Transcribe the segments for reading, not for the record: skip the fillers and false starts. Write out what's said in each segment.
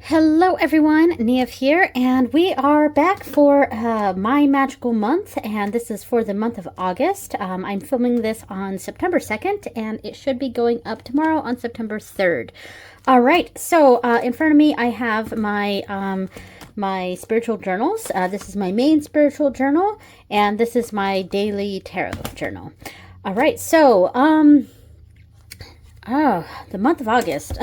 Hello everyone, Nev here, and we are back for my magical month, and this is for the month of August. I'm filming this on September 2nd, and it should be going up tomorrow on September 3rd. All right, so in front of me I have my spiritual journals. This is my main spiritual journal, and this is my daily tarot journal. All right, so the month of August.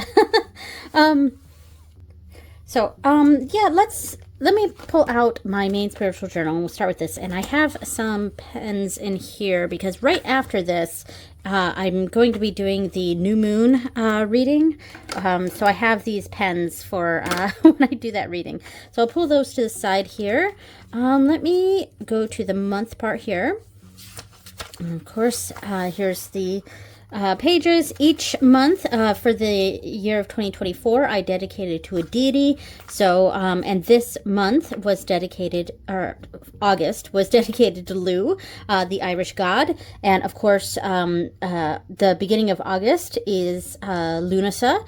Yeah, let me pull out my main spiritual journal, and we'll start with this. And I have some pens in here because right after this, I'm going to be doing the new moon reading. So I have these pens for when I do that reading. So I'll pull those to the side here. Let me go to the month part here. And of course, here's the pages. Each month for the year of 2024 I dedicated to a deity. So and this month was dedicated, or August was dedicated to Lu, the Irish god. And of course the beginning of August is Lunasa,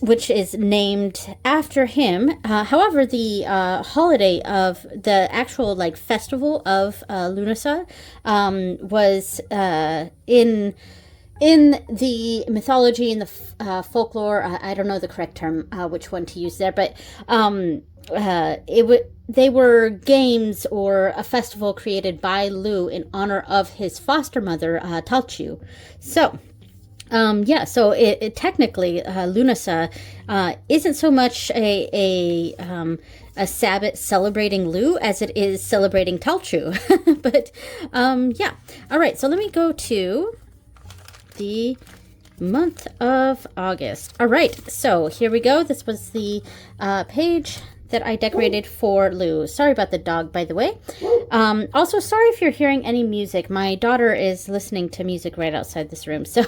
which is named after him. However, the holiday of the actual festival of Lunasa was in the mythology, in the folklore. I don't know the correct term, which one to use there, but they were games or a festival created by Lu in honor of his foster mother, Talchu. So so it technically, Lunasa isn't so much a Sabbath celebrating Lu as it is celebrating Talchu. But yeah, all right. So let me go to the month of August. All right. So here we go. This was the page that I decorated for Lu. Sorry about the dog, by the way. Also, sorry if you're hearing any music. My daughter is listening to music right outside this room. So,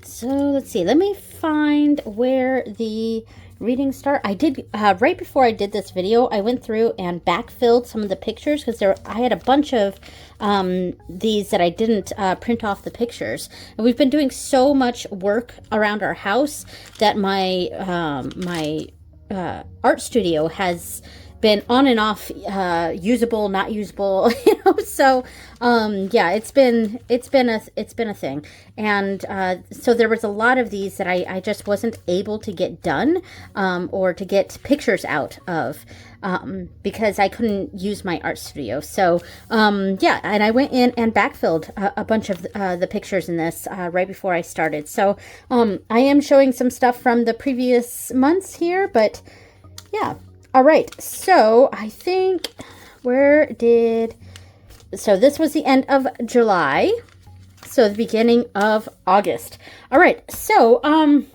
so let's see. Let me find where the readings start. I did, right before I did this video, I went through and backfilled some of the pictures because I had a bunch of these that I didn't print off the pictures. And we've been doing so much work around our house that my art studio has been on and off, usable, not usable, so yeah, it's been a thing. And so there was a lot of these that I just wasn't able to get done, or to get pictures out of, because I couldn't use my art studio. So yeah, and I went in and backfilled a bunch of the pictures in this right before I started. So I am showing some stuff from the previous months here, but yeah. All right, so I think so this was the end of July, so the beginning of August. All right, so I'm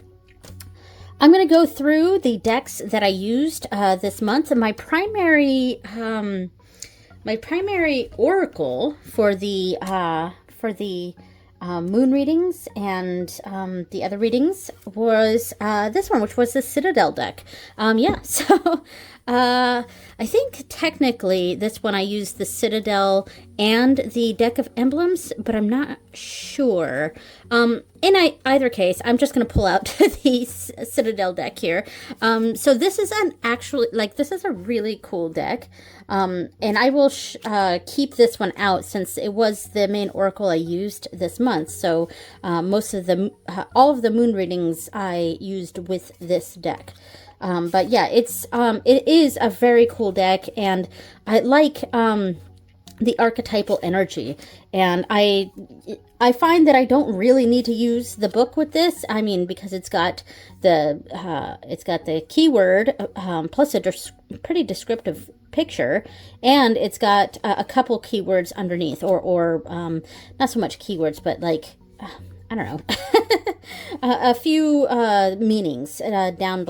going to go through the decks that I used this month. And my primary oracle for the moon readings and the other readings was this one, which was the Citadel deck. Yeah, so I think technically this one I used the Citadel and the deck of emblems, but I'm not sure. In either case, I'm just going to pull out the Citadel deck here. So this is this is a really cool deck. And I will keep this one out since it was the main oracle I used this month. So most of all of the moon readings I used with this deck. But yeah, it is a very cool deck, and I like the archetypal energy, and I find that I don't really need to use the book with this. I mean, because it's got the keyword plus a pretty descriptive picture, and it's got a couple keywords underneath, or not so much keywords, but I don't know, a few meanings down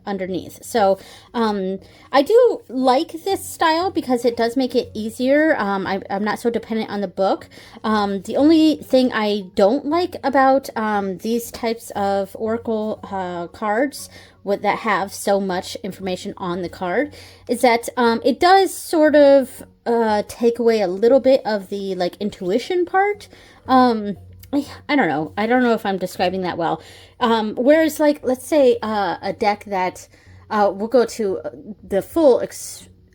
underneath. So I do like this style because it does make it easier. I'm not so dependent on the book. The only thing I don't like about these types of oracle cards that have so much information on the card is that it does sort of take away a little bit of the intuition part. I don't know. I don't know if I'm describing that well. Whereas, like, let's say a deck that we'll go to the full,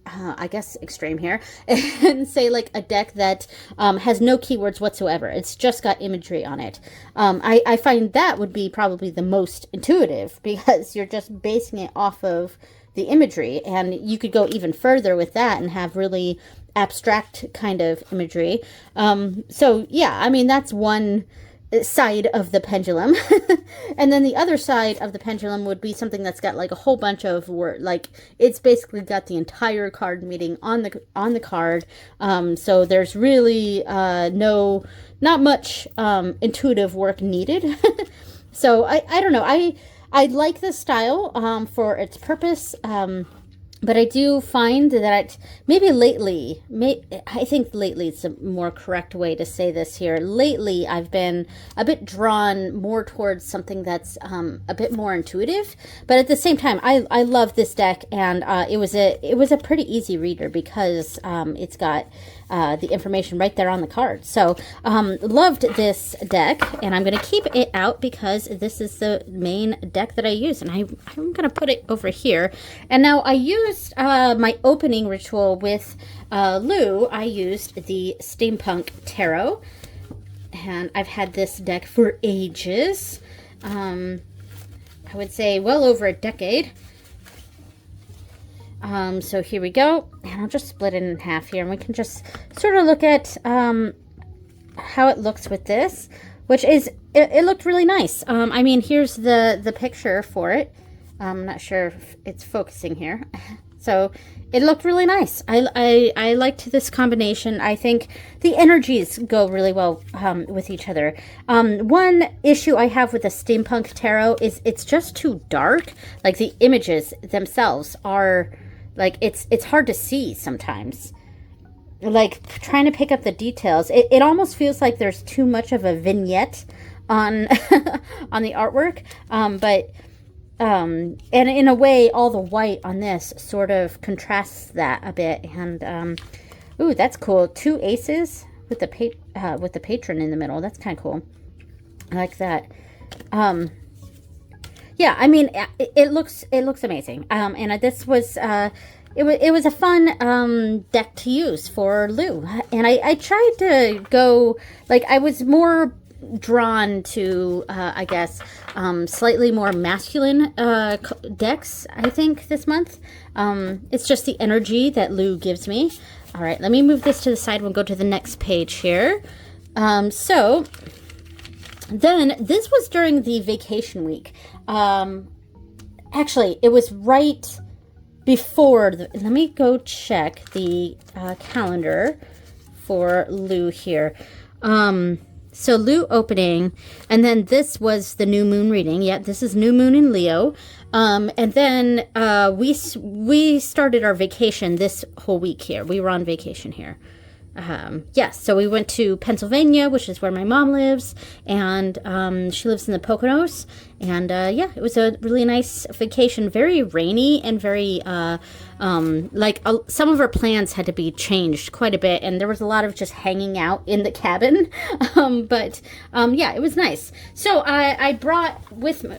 I guess, extreme here, and say like a deck that has no keywords whatsoever. It's just got imagery on it. I find that would be probably the most intuitive because you're just basing it off of the imagery, and you could go even further with that and have really abstract kind of imagery. So yeah, I mean, that's one side of the pendulum. And then the other side of the pendulum would be something that's got like a whole bunch of word, like it's basically got the entire card meaning on the card. So there's really not much intuitive work needed. So I don't know. I like this style for its purpose. But I do find that maybe lately, I think lately it's a more correct way to say this here. Lately, I've been a bit drawn more towards something that's a bit more intuitive. But at the same time, I love this deck, and it was a pretty easy reader because it's got the information right there on the card. So loved this deck, and I'm going to keep it out because this is the main deck that I use, and I'm going to put it over here. And now I used my opening ritual with Lou. I used the Steampunk Tarot, and I've had this deck for ages. I would say well over a decade. So here we go, and I'll just split it in half here, and we can just sort of look at how it looks with this, which is, it looked really nice. I mean, here's the picture for it. I'm not sure if it's focusing here. So it looked really nice. I liked this combination. I think the energies go really well with each other. One issue I have with the Steampunk Tarot is it's just too dark. Like the images themselves are, like, it's hard to see sometimes. Like trying to pick up the details. It almost feels like there's too much of a vignette on on the artwork. And in a way, all the white on this sort of contrasts that a bit. And ooh, that's cool. 2 aces with the patron in the middle. That's kind of cool. I like that. Yeah, I mean, it looks amazing. And this was it was a fun deck to use for Lou. And I tried to go, like, I was more drawn to I guess slightly more masculine decks, I think, this month. It's just the energy that Lou gives me. All right, let me move this to the side. We'll go to the next page here. So then this was during the vacation week. Actually, it was right before let me go check the calendar for Lou here. So Lou opening, and then this was the new moon reading. Yeah, this is new moon in Leo. And then we started our vacation this whole week here. We were on vacation here. Yes, so we went to Pennsylvania, which is where my mom lives, and she lives in the Poconos. And yeah, it was a really nice vacation, very rainy and very some of our plans had to be changed quite a bit, and there was a lot of just hanging out in the cabin. But yeah, it was nice. So I brought with me,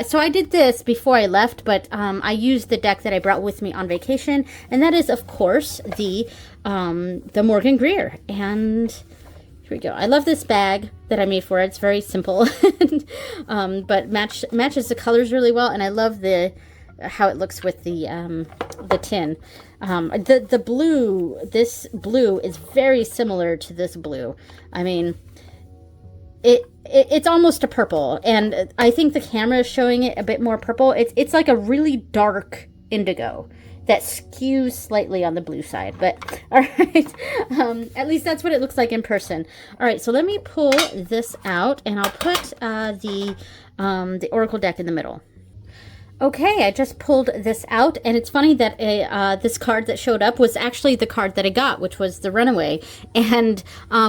so I did this before I left, but I used the deck that I brought with me on vacation, and that is, of course, the Morgan Greer. And here we go. I love this bag that I made for it. It's very simple, but matches the colors really well, and I love how it looks with the tin. The blue, this blue is very similar to this blue. I mean, it's almost a purple, and I think the camera is showing it a bit more purple. It's like a really dark indigo that skews slightly on the blue side, but all right. At least that's what it looks like in person. All right, so let me pull this out, and I'll put the Oracle deck in the middle. Okay, I just pulled this out, and it's funny that this card that showed up was actually the card that I got, which was the Runaway, and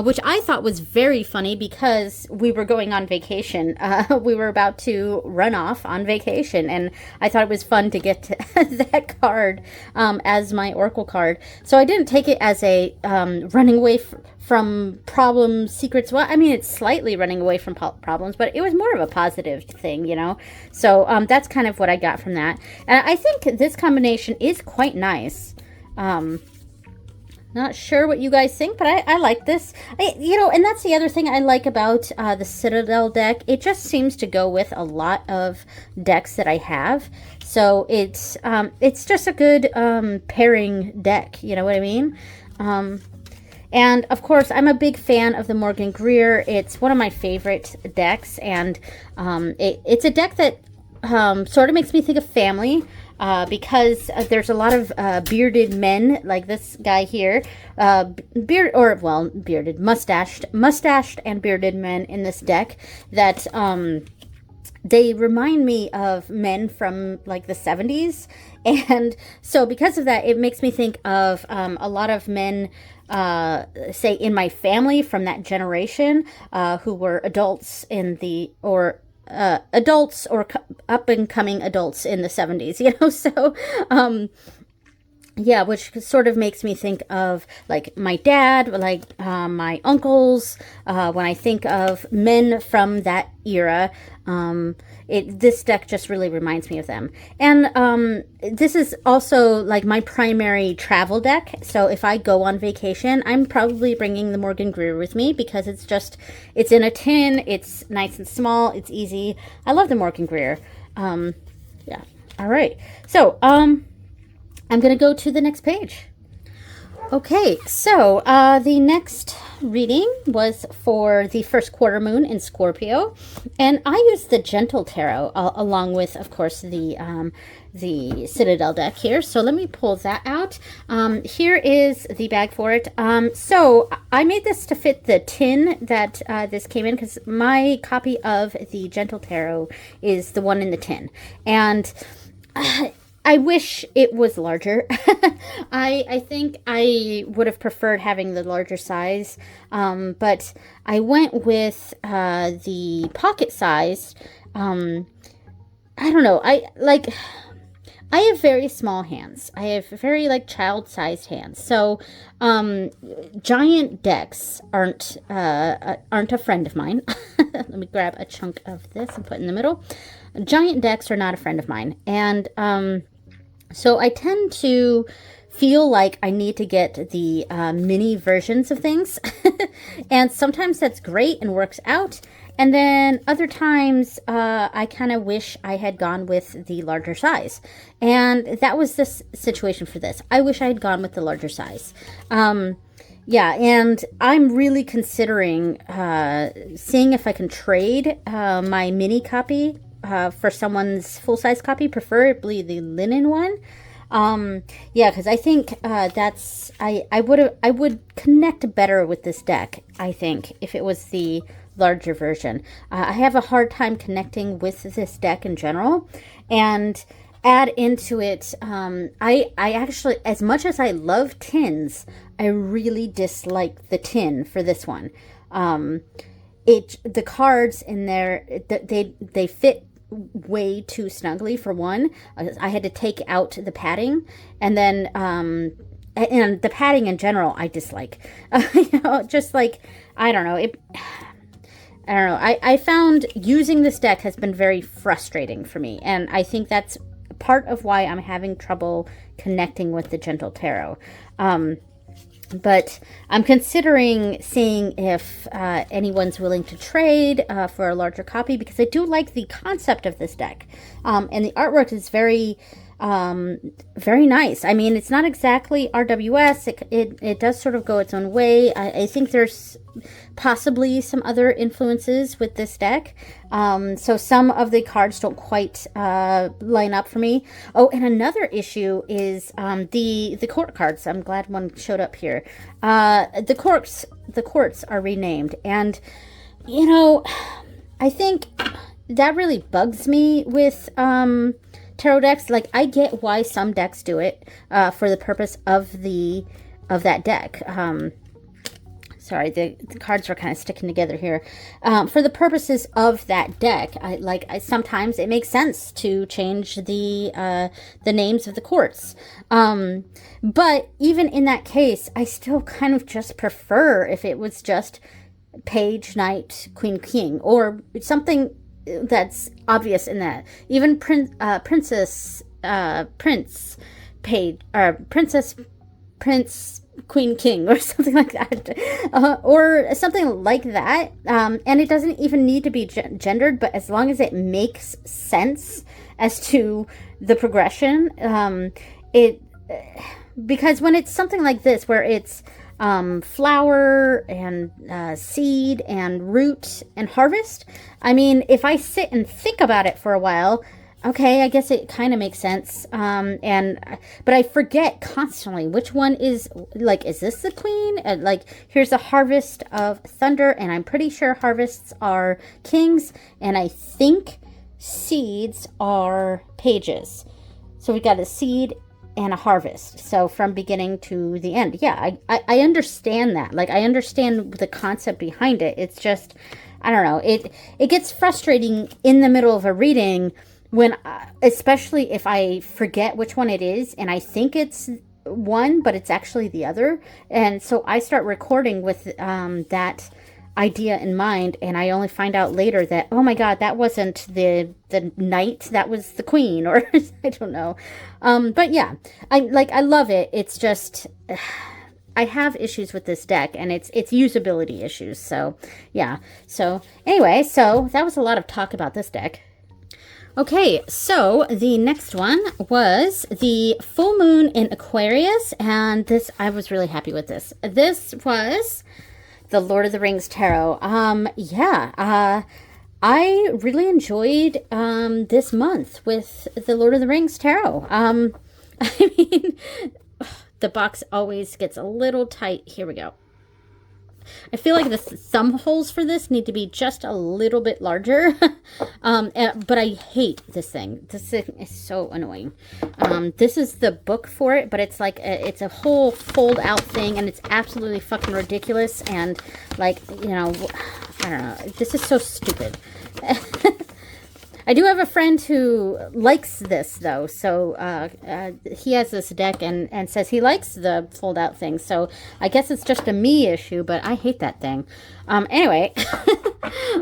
which I thought was very funny because we were going on vacation. We were about to run off on vacation, and I thought it was fun to get that card as my Oracle card. So I didn't take it as a running away from problems, secrets. Well, I mean, it's slightly running away from problems, but it was more of a positive thing, you know? So that's kind of what I got from that. And I think this combination is quite nice. Not sure what you guys think, but I like this. And that's the other thing I like about the Citadel deck. It just seems to go with a lot of decks that I have. So it's just a good pairing deck, you know what I mean? And of course, I'm a big fan of the Morgan Greer. It's one of my favorite decks, and it's a deck that sort of makes me think of family. Because there's a lot of bearded men like this guy here, bearded, mustached and bearded men in this deck that they remind me of men from like the 70s. And so because of that, it makes me think of a lot of men, say in my family from that generation, who were adults adults or up and coming adults in the 70s, you know? So, yeah, which sort of makes me think of like my dad, like my uncles. When I think of men from that era, this deck just really reminds me of them. And this is also like my primary travel deck. So if I go on vacation, I'm probably bringing the Morgan Greer with me because it's in a tin, it's nice and small, it's easy. I love the Morgan Greer. Yeah. All right. So, I'm going to go to the next page. Okay, so the next reading was for the first quarter moon in Scorpio, and I used the Gentle Tarot along with, of course, the Citadel deck here. So let me pull that out. Here is the bag for it. So I made this to fit the tin that this came in because my copy of the Gentle Tarot is the one in the tin, and I wish it was larger. I think I would have preferred having the larger size, but I went with the pocket size. I don't know. I have very small hands. I have very child-sized hands. So giant decks aren't a friend of mine. Let me grab a chunk of this and put in the middle. Giant decks are not a friend of mine, and so I tend to feel like I need to get the mini versions of things. And sometimes that's great and works out. And then other times I kind of wish I had gone with the larger size. And that was this situation for this. I wish I had gone with the larger size. Yeah, and I'm really considering seeing if I can trade my mini copy for someone's full-size copy, preferably the linen one. Yeah, because I think I would connect better with this deck, I think, if it was the larger version. I have a hard time connecting with this deck in general, and add into it, I actually, as much as I love tins, I really dislike the tin for this one. The cards in there, they fit way too snugly for one. I had to take out the padding, and then and the padding in general I dislike. Just I don't know. I don't know. I found using this deck has been very frustrating for me, and I think that's part of why I'm having trouble connecting with the Gentle Tarot. But I'm considering seeing if anyone's willing to trade for a larger copy, because I do like the concept of this deck. And the artwork is very nice. I mean, it's not exactly RWS. It does sort of go its own way. I think there's possibly some other influences with this deck. So some of the cards don't quite line up for me. Oh, and another issue is the court cards. I'm glad one showed up here. The courts are renamed, and I think that really bugs me with tarot decks. I get why some decks do it for the purpose of that deck. sorry, the cards are kind of sticking together here. For the purposes of that deck, sometimes it makes sense to change the names of the courts. But even in that case, I still kind of just prefer if it was just page, knight, queen, king, or something that's obvious in that. Even princess, prince, page, or princess, prince, queen, king, or something like that, or something like that. And it doesn't even need to be gendered, but as long as it makes sense as to the progression, because when it's something like this where it's flower and seed and root and harvest, I mean, if I sit and think about it for a while, okay, I guess it kind of makes sense. But I forget constantly which one is, like, is this the queen? Like, here's a harvest of thunder, and I'm pretty sure harvests are kings, and I think seeds are pages. So we got a seed and a harvest. So from beginning to the end. Yeah, I understand that. Like, I understand the concept behind it. It's just, I don't know. It gets frustrating in the middle of a reading when, especially if I forget which one it is and I think it's one, but it's actually the other. And so I start recording with that idea in mind, and I only find out later that, oh my god, that wasn't the knight, that was the queen, or I don't know. But yeah, I love it. It's just I have issues with this deck, and it's usability issues. So yeah. So anyway, so that was a lot of talk about this deck. Okay, so the next one was the full moon in Aquarius, and this, I was really happy with this. This was the Lord of the Rings Tarot. I really enjoyed this month with the Lord of the Rings Tarot. I mean, the box always gets a little tight. Here we go. I feel like the thumb holes for this need to be just a little bit larger. But I hate this thing. This thing is so annoying. This is the book for it, but it's like it's a whole fold out thing, and it's absolutely fucking ridiculous. And like, you know, I don't know. This is so stupid. I do have a friend who likes this, though, so he has this deck and says he likes the fold-out thing, so I guess it's just a me issue, but I hate that thing. Anyway,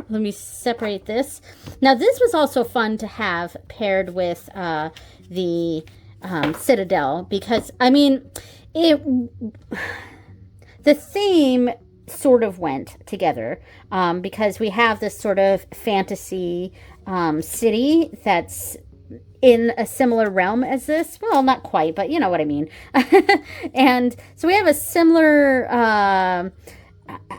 let me separate this. Now, this was also fun to have paired with the Citadel, because, I mean, the theme sort of went together, because we have this sort of fantasy city that's in a similar realm as this. Well, not quite, but you know what I mean. And so we have a similar, I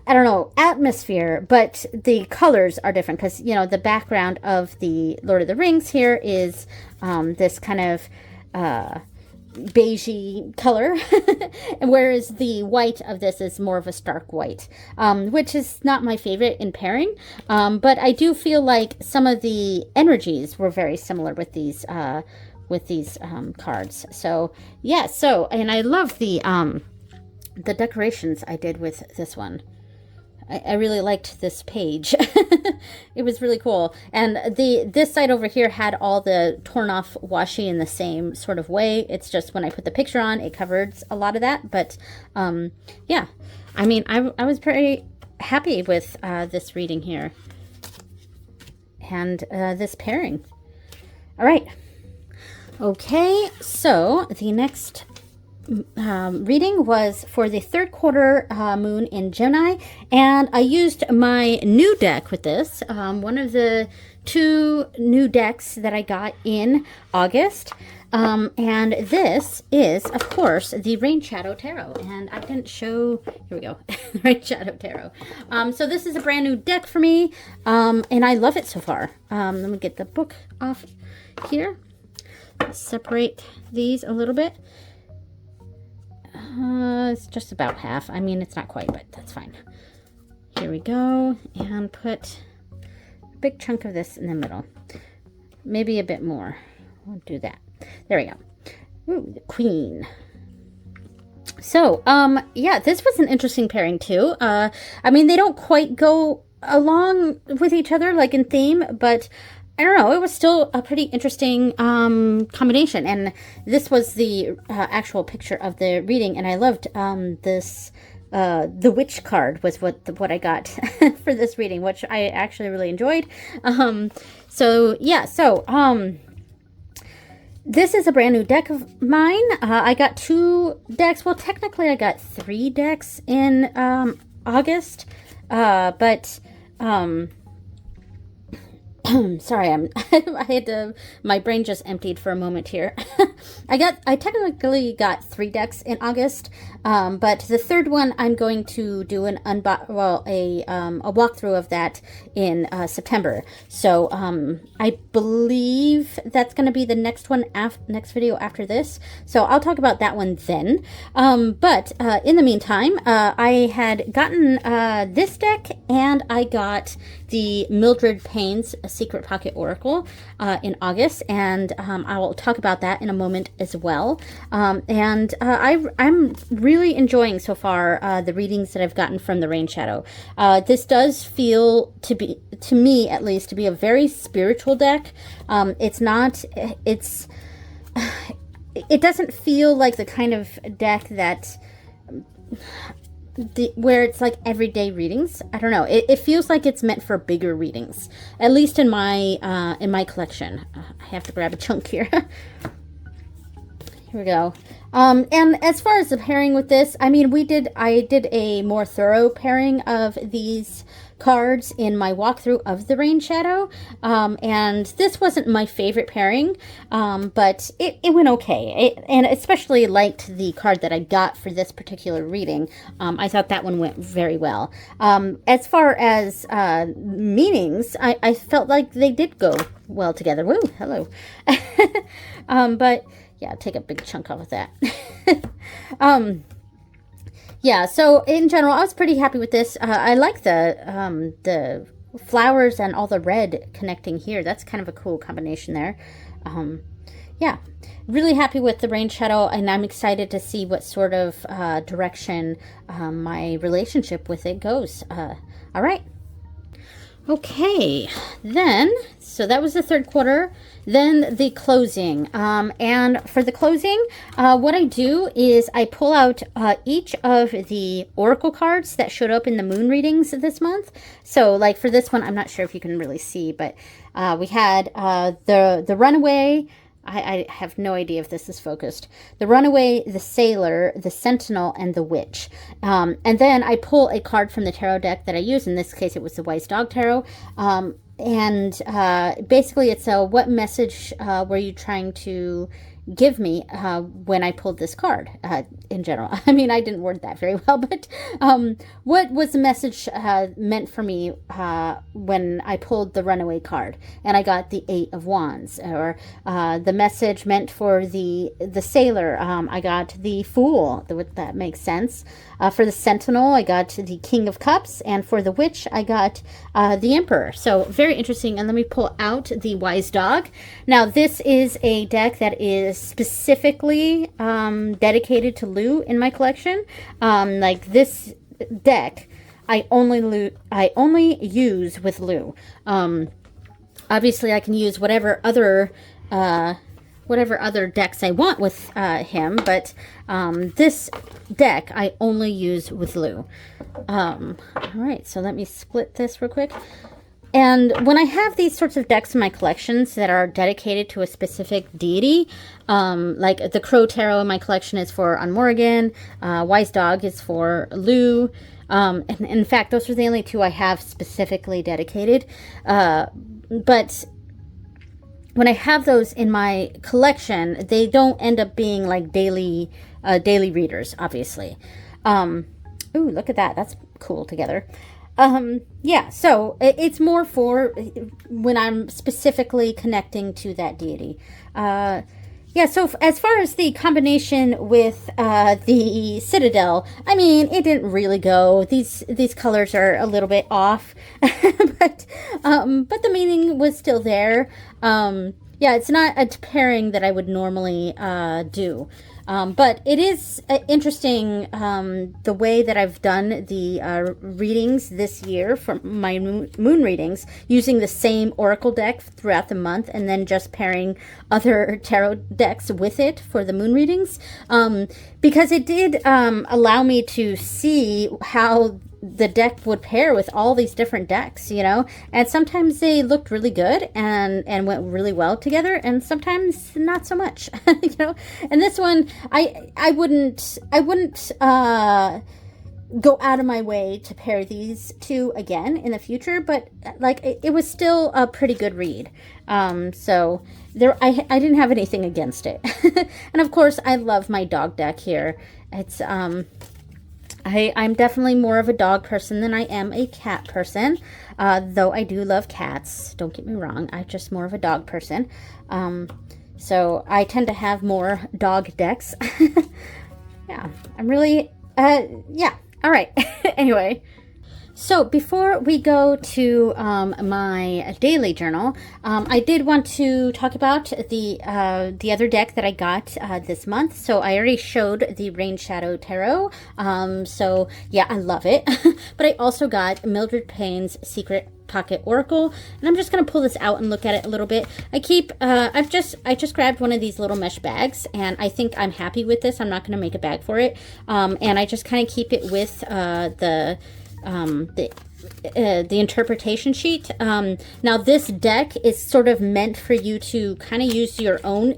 don't know, atmosphere, but the colors are different, because, you know, the background of the Lord of the Rings here is this kind of beigey color, whereas the white of this is more of a stark white, which is not my favorite in pairing, but I do feel like some of the energies were very similar with these cards. So yeah, and I love the decorations I did with this one. I really liked this page. It was really cool. And this side over here had all the torn off washi in the same sort of way. It's just when I put the picture on, it covered a lot of that. But yeah, I mean, I was pretty happy with this reading here and this pairing. All right. Okay, so the next reading was for the third quarter moon in Gemini, and I used my new deck with this, one of the 2 new decks that I got in August, and this is, of course, the Rain Shadow Tarot, and I didn't show, here we go, Rain Shadow Tarot. So this is a brand new deck for me, and I love it so far. Let me get the book off here, separate these a little bit. It's just about half. I mean, it's not quite, but that's fine. Here we go, and put a big chunk of this in the middle. Maybe a bit more. We'll do that. There we go. Ooh, the Queen. So, yeah, this was an interesting pairing too. I mean, they don't quite go along with each other like in theme, but I don't know, it was still a pretty interesting combination. And this was the actual picture of the reading, and I loved this. The witch card was what I got for this reading, which I actually really enjoyed. So yeah, this is a brand new deck of mine. I got 2 decks. Well, technically I got 3 decks in August, but sorry, I had to, my brain just emptied for a moment here. I technically got 3 decks in August, but the third one I'm going to do a walkthrough of that in September. So I believe that's going to be the next one, next video after this. So I'll talk about that one then. But in the meantime, I had gotten this deck, and I got the Mildred Payne's Secret Pocket Oracle in August, and I will talk about that in a moment as well. And I'm really enjoying so far the readings that I've gotten from the Rain Shadow. This does feel to me at least, to be a very spiritual deck. It doesn't feel like the kind of deck that where it's like everyday readings. I don't know. It feels like it's meant for bigger readings, at least in my collection. I have to grab a chunk here. Here we go. And as far as the pairing with this, I mean, I did a more thorough pairing of these cards in my walkthrough of the Rain Shadow, and this wasn't my favorite pairing, but it went okay, and especially liked the card that I got for this particular reading. I thought that one went very well. As far as meanings, I felt like they did go well together. Woo, hello. But yeah, take a big chunk off of that. Yeah, so in general, I was pretty happy with this. I like the flowers and all the red connecting here. That's kind of a cool combination there. Yeah, really happy with the Rain Shadow, and I'm excited to see what sort of direction my relationship with it goes. All right. Okay, then, so that was the third quarter, then the closing. And for the closing, what I do is I pull out each of the oracle cards that showed up in the moon readings this month. So like for this one, I'm not sure if you can really see, but we had the runaway. I have no idea if this is focused. The runaway, the sailor, the sentinel, and the witch. And then I pull a card from the tarot deck that I use. In this case, it was the Wise Dog Tarot. And basically, it's a what message were you trying to give me when I pulled this card in general. I mean, I didn't word that very well, but what was the message meant for me when I pulled the runaway card and I got the 8 of Wands, or the message meant for the sailor, I got the Fool, that makes sense. For the sentinel, I got the King of Cups, and for the witch, I got the Emperor. So very interesting. And let me pull out the Wise Dog. Now, this is a deck that is specifically dedicated to Lou in my collection. Like this deck, I only use with Lou. Obviously, I can use whatever other decks I want with him, but this deck I only use with Lou. All right, so let me split this real quick. And when I have these sorts of decks in my collections that are dedicated to a specific deity, like the Crow Tarot in my collection is for on Morrigan, Wise Dog is for Lou, and in fact, those are the only 2 I have specifically dedicated. But when I have those in my collection, they don't end up being like daily readers, obviously. Ooh, look at that. That's cool together. Yeah, so it's more for when I'm specifically connecting to that deity. Yeah, so as far as the combination with the Citadel, I mean, it didn't really go. These colors are a little bit off, but the meaning was still there. Yeah, it's not a pairing that I would normally do. But it is interesting the way that I've done the readings this year for my moon readings, using the same oracle deck throughout the month and then just pairing other tarot decks with it for the moon readings, because it did allow me to see how the deck would pair with all these different decks, you know, and sometimes they looked really good and went really well together, and sometimes not so much, you know. And this one, I wouldn't go out of my way to pair these two again in the future, but like it was still a pretty good read. So there, I didn't have anything against it. And of course, I love my dog deck here. It's I'm definitely more of a dog person than I am a cat person, though I do love cats. Don't get me wrong. I'm just more of a dog person. So I tend to have more dog decks. Yeah, I'm really, yeah. All right. Anyway. So before we go to my daily journal, I did want to talk about the other deck that I got this month. So I already showed the Rain Shadow Tarot. So yeah, I love it. But I also got Mildred Payne's Secret Pocket Oracle, and I'm just gonna pull this out and look at it a little bit. I just grabbed one of these little mesh bags, and I think I'm happy with this. I'm not gonna make a bag for it, and I just kind of keep it with the interpretation sheet. Now this deck is sort of meant for you to kind of use your own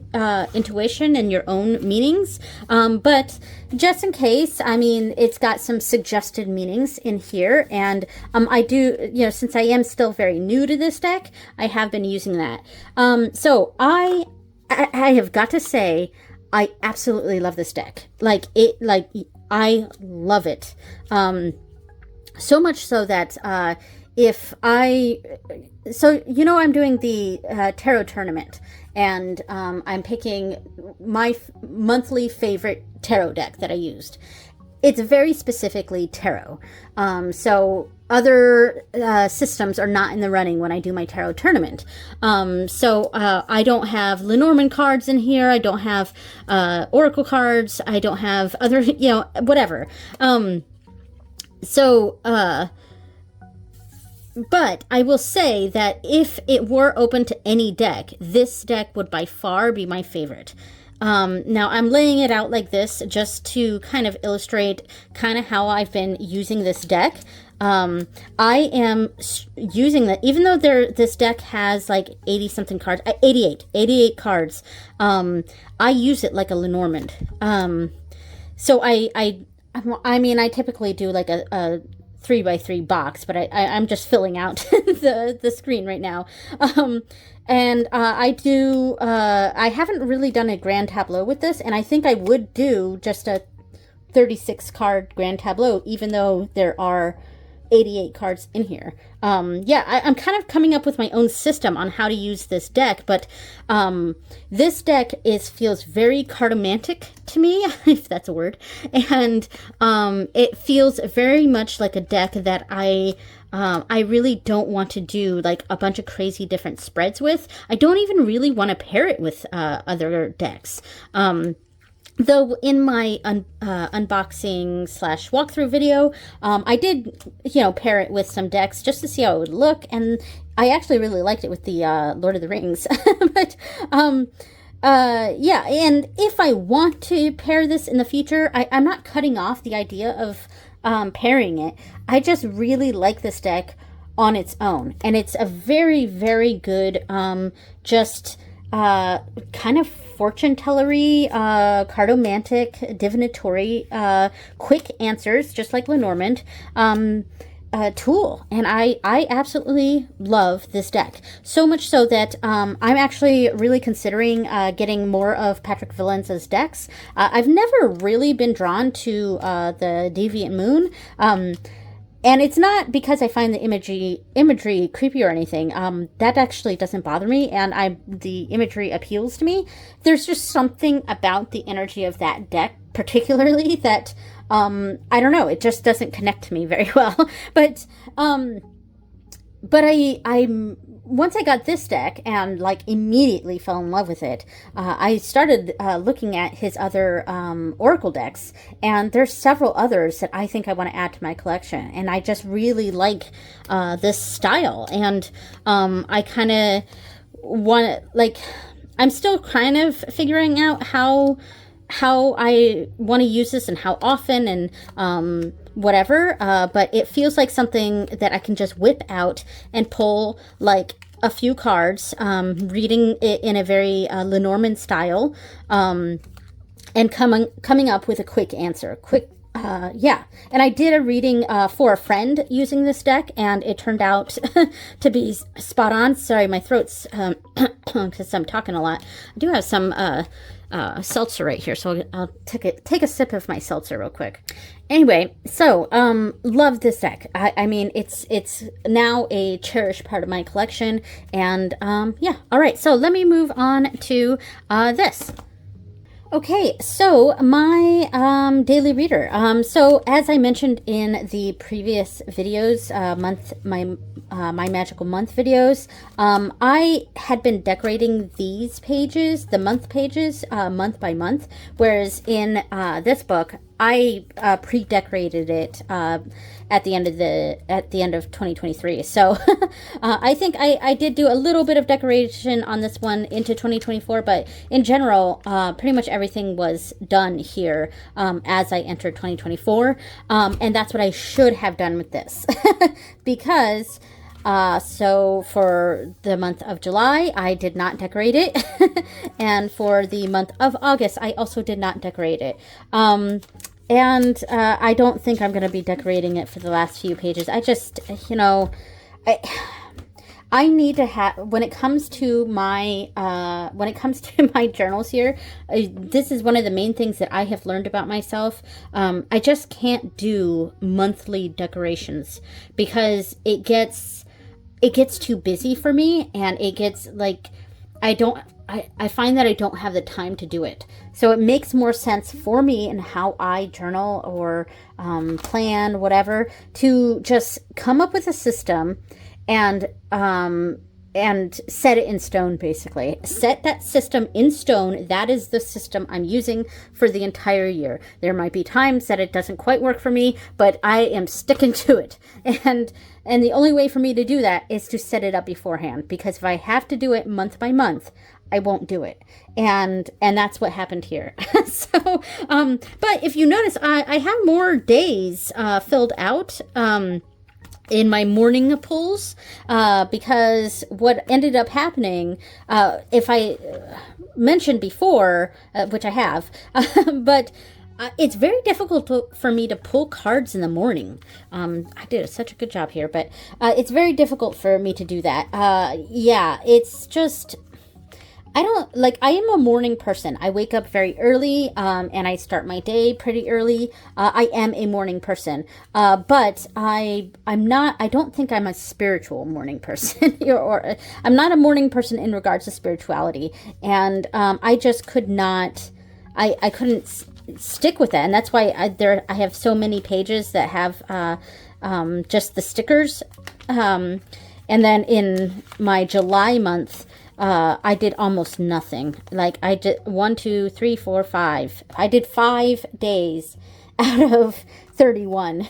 intuition and your own meanings, but just in case, I mean, it's got some suggested meanings in here, and I do, you know, since I am still very new to this deck, I have been using that. So I have got to say, I absolutely love this deck. Like I love it. So much so that so you know, I'm doing the tarot tournament, and I'm picking my monthly favorite tarot deck that I used. It's very specifically tarot. So other systems are not in the running when I do my tarot tournament. So I don't have Lenormand cards in here. I don't have Oracle cards. I don't have other, you know, whatever. But I will say that if it were open to any deck, this deck would by far be my favorite. Now I'm laying it out like this just to kind of illustrate kind of how I've been using this deck. I am using that, even though this deck has like 80 something cards, 88 cards. I use it like a Lenormand. So I mean, I typically do like a 3x3 box, but I'm just filling out the screen right now. And I haven't really done a grand tableau with this, and I think I would do just a 36 card grand tableau, even though there are 88 cards in here. Yeah, I'm kind of coming up with my own system on how to use this deck, but this deck feels very cartomantic to me, if that's a word, and it feels very much like a deck that I really don't want to do like a bunch of crazy different spreads with. I don't even really want to pair it with other decks. Though in my unboxing / walkthrough video, I did, you know, pair it with some decks just to see how it would look, and I actually really liked it with the Lord of the Rings. But yeah, and if I want to pair this in the future, I'm not cutting off the idea of pairing it. I just really like this deck on its own, and it's a very, very good just kind of fortune tellery, cartomantic, divinatory, quick answers, just like Lenormand, tool. And I absolutely love this deck. So much so that I'm actually really considering getting more of Patrick Valenza's decks. I've never really been drawn to the Deviant Moon. And it's not because I find the imagery creepy or anything. That actually doesn't bother me, and the imagery appeals to me. There's just something about the energy of that deck, particularly, that I don't know. It just doesn't connect to me very well. But I once I got this deck and like immediately fell in love with it, I started looking at his other Oracle decks, and there's several others that I think I want to add to my collection. And I just really like this style, and I kind of want like I'm still kind of figuring out how I want to use this and how often and whatever, but it feels like something that I can just whip out and pull like a few cards, reading it in a very Lenormand style, and coming up with a quick answer. Yeah, and I did a reading for a friend using this deck, and it turned out to be spot on. Sorry, my throat's because I'm talking a lot. I do have some seltzer right here, so I'll take a sip of my seltzer real quick. Anyway, so love this deck. I mean, it's now a cherished part of my collection, and yeah. All right, so let me move on to this. Okay, so my daily reader. So as I mentioned in the previous videos, my magical month videos, I had been decorating these pages, the month pages, month by month, whereas in this book, I pre-decorated it at the end of 2023. So I think I did do a little bit of decoration on this one into 2024, but in general, pretty much everything was done here as I entered 2024, and that's what I should have done with this because. So for the month of July, I did not decorate it. And for the month of August, I also did not decorate it. And I don't think I'm going to be decorating it for the last few pages. I just, you know, I need to have, when it comes to my journals here, this is one of the main things that I have learned about myself. I just can't do monthly decorations because it gets too busy for me, and it gets like, I find that I don't have the time to do it. So it makes more sense for me and how I journal or plan, whatever, to just come up with a system and set it in stone, basically. Set that system in stone. That is the system I'm using for the entire year. There might be times that it doesn't quite work for me, but I am sticking to it. And the only way for me to do that is to set it up beforehand, because if I have to do it month by month, I won't do it. And that's what happened here. So, but if you notice, I have more days filled out in my morning pulls, because what ended up happening, if I mentioned before, which I have, but it's very difficult for me to pull cards in the morning. I did such a good job here, but it's very difficult for me to do that. Yeah, it's just, I am a morning person. I wake up very early, and I start my day pretty early. I am a morning person, but I don't think I'm a spiritual morning person, or I'm not a morning person in regards to spirituality. And I just could not, I couldn't stick with that. And that's why I have so many pages that have just the stickers. And then in my July month, I did almost nothing. Like I did 1, 2, 3, 4, 5. I did 5 days out of 31.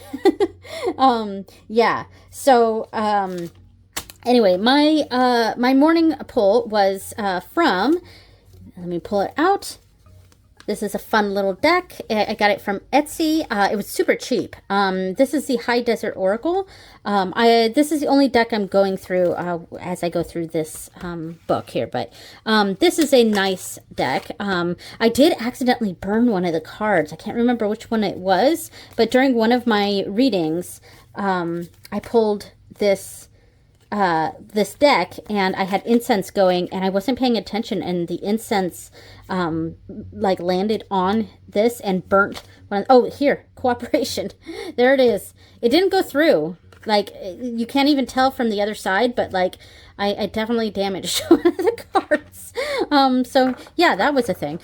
Yeah. So, anyway, my morning pull was, from, let me pull it out. This is a fun little deck. I got it from Etsy. It was super cheap. This is the High Desert Oracle. This is the only deck I'm going through as I go through this book here. But this is a nice deck. I did accidentally burn one of the cards. I can't remember which one it was. But during one of my readings, I pulled this deck, and I had incense going, and I wasn't paying attention, and the incense landed on this and burnt oh, here, cooperation. There it is. It didn't go through. Like, you can't even tell from the other side, but like I definitely damaged one of the cards. So yeah, that was a thing.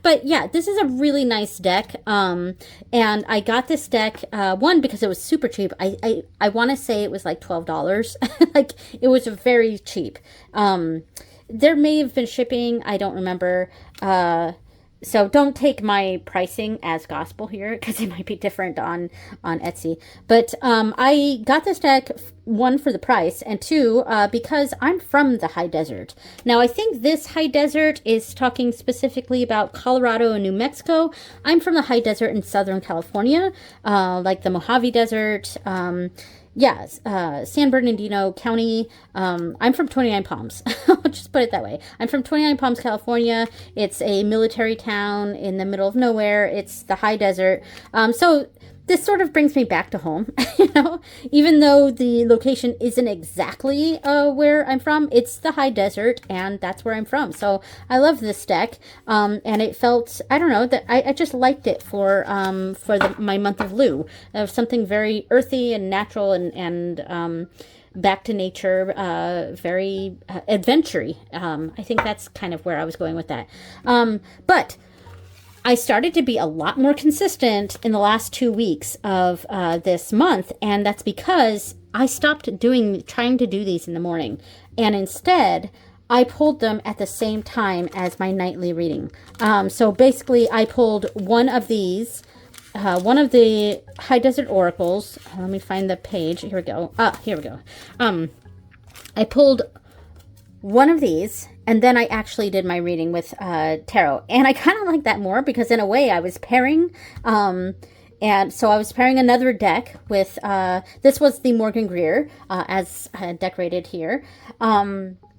But yeah, this is a really nice deck. And I got this deck, one, because it was super cheap. I want to say it was like $12. Like, it was very cheap. There may have been shipping. I don't remember. So don't take my pricing as gospel here, because it might be different on Etsy. But I got this deck, one, for the price, and two, because I'm from the high desert. Now, I think this high desert is talking specifically about Colorado and New Mexico. I'm from the high desert in Southern California, like the Mojave Desert, San Bernardino County. I'm from 29 Palms. I'll just put it that way. I'm from 29 Palms, California. It's a military town in the middle of nowhere. It's the high desert. So this sort of brings me back to home, even though the location isn't exactly where I'm from. It's the high desert, and that's where I'm from. So I love this deck, and it felt, I don't know, that I just liked it for my month of Lou. Something very earthy and natural and back to nature, very adventure-y. I think that's kind of where I was going with that. But I started to be a lot more consistent in the last 2 weeks of this month, and that's because I stopped trying to do these in the morning, and instead I pulled them at the same time as my nightly reading. So basically, I pulled one of these, one of the High Desert Oracles. Let me find the page. Here we go. Here we go. I pulled one of these, and then I actually did my reading with tarot. And I kind of like that more, because in a way I was pairing. And so I was pairing another deck with, this was the Morgan Greer, as decorated here.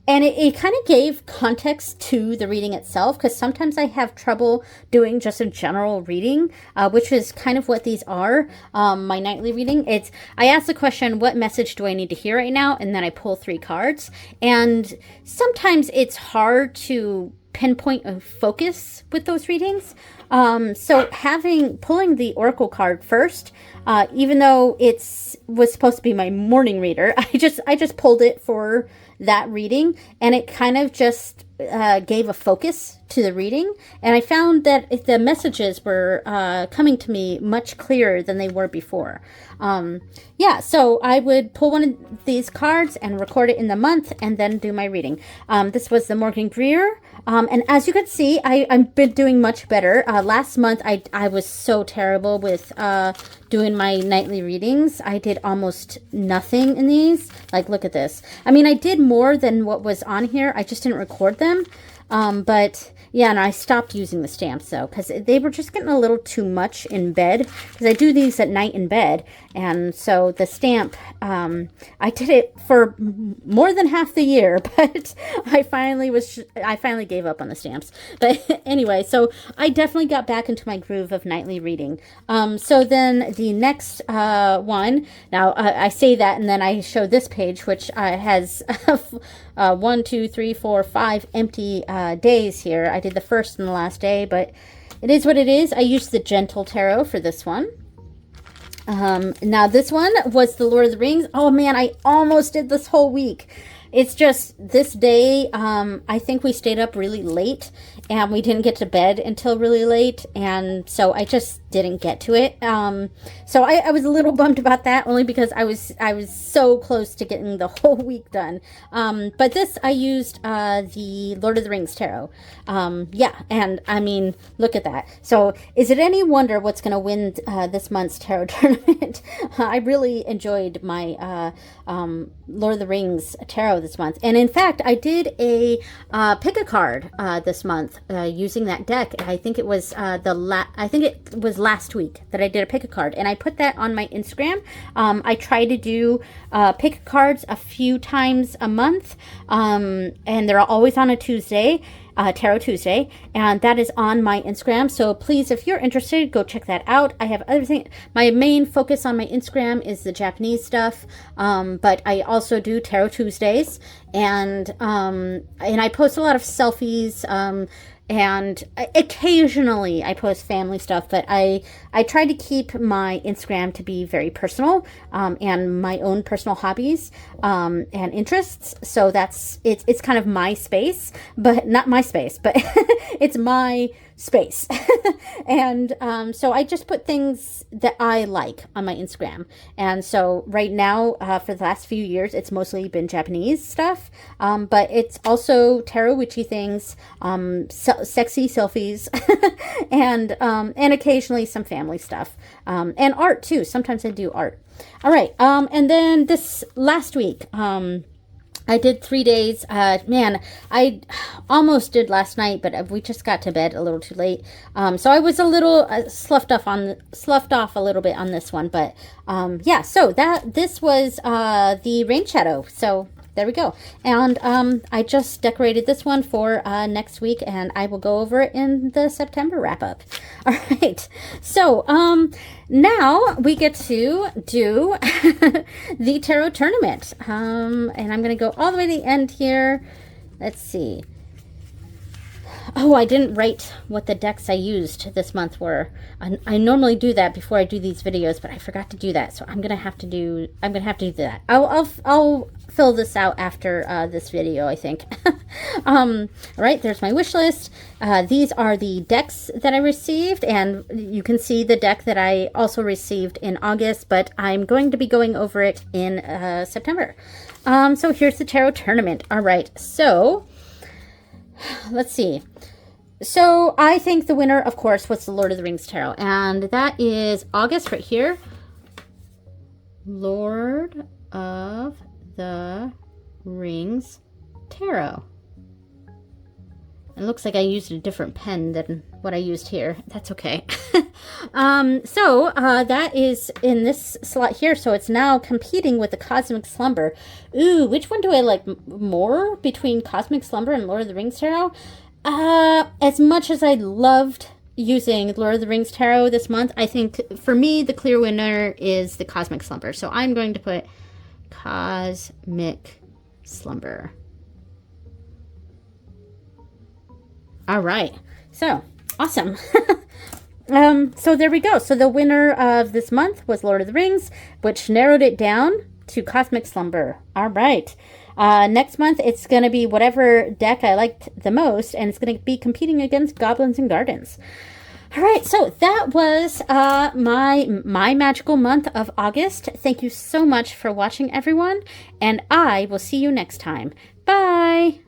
And it kind of gave context to the reading itself, because sometimes I have trouble doing just a general reading, which is kind of what these are, my nightly reading. I ask the question, what message do I need to hear right now? And then I pull 3 cards. And sometimes it's hard to pinpoint a focus with those readings. So pulling the Oracle card first, even though was supposed to be my morning reader, I just pulled it for that reading, and it kind of just gave a focus to the reading, and I found that the messages were coming to me much clearer than they were before. So I would pull one of these cards and record it in the month, and then do my reading. This was the Morgan Greer, and as you can see, I've been doing much better. Last month, I was so terrible with doing my nightly readings. I did almost nothing in these. Like, look at this. I mean, I did more than what was on here. I just didn't record them. But yeah, and I stopped using the stamps, though, because they were just getting a little too much in bed, because I do these at night in bed. And so the stamp, I did it for more than half the year, but I finally gave up on the stamps. But anyway, so I definitely got back into my groove of nightly reading. So then the next one, now I say that, and then I show this page, which has 1, 2, 3, 4, 5 empty days here. I did the first and the last day, but it is what it is. I used the Gentle Tarot for this one. Now this one was the Lord of the Rings. Oh man, I almost did this whole week. It's just this day, I think we stayed up really late, and we didn't get to bed until really late, and so I just didn't get to it. So I was a little bummed about that, only because I was so close to getting the whole week done. But this, I used the Lord of the Rings tarot. And I mean, look at that. So is it any wonder what's going to win this month's tarot tournament? I really enjoyed my Lord of the Rings tarot this month, and in fact, I did a pick a card this month using that deck. I think it was last week that I did a pick a card, and I put that on my Instagram. I try to do pick cards a few times a month, and they're always on a Tuesday. Tarot Tuesday, and that is on my Instagram. So please, if you're interested, go check that out. I have other things. My main focus on my Instagram is the Japanese stuff, but I also do Tarot Tuesdays, and I post a lot of selfies, And occasionally I post family stuff, but I try to keep my Instagram to be very personal, and my own personal hobbies, and interests. So it's kind of my space, but not my space, but it's my space. And so I just put things that I like on my Instagram. And so right now, for the last few years, it's mostly been Japanese stuff, but it's also tarot witchy things, sexy selfies, and occasionally some family stuff, and art too. Sometimes I do art. All right, and then this last week, I did 3 days. Man, I almost did last night, but we just got to bed a little too late. So I was a little sloughed off a little bit on this one, but yeah. So this was the rain shadow. So there we go. And I just decorated this one for next week, and I will go over it in the September wrap up. All right. So now we get to do the tarot tournament. And I'm going to go all the way to the end here. Let's see. Oh, I didn't write what the decks I used this month were. I normally do that before I do these videos, but I forgot to do that. So I'm gonna have to do that. I'll fill this out after this video, I think. All right, there's my wish list. These are the decks that I received, and you can see the deck that I also received in August, but I'm going to be going over it in September. So here's the tarot tournament. All right, so let's see. So I think the winner, of course, was the Lord of the Rings Tarot. And that is August right here. Lord of the Rings Tarot. It looks like I used a different pen than what I used here. That's okay. So that is in this slot here. So it's now competing with the Cosmic Slumber. Ooh, which one do I like more between Cosmic Slumber and Lord of the Rings Tarot? As much as I loved using Lord of the Rings Tarot this month, I think for me the clear winner is the Cosmic Slumber. So I'm going to put Cosmic Slumber. All right. So awesome. So there we go. So the winner of this month was Lord of the Rings, which narrowed it down to Cosmic Slumber. All right. Next month, it's going to be whatever deck I liked the most, and it's going to be competing against Goblins and Gardens. All right, so that was my magical month of August. Thank you so much for watching, everyone, and I will see you next time. Bye!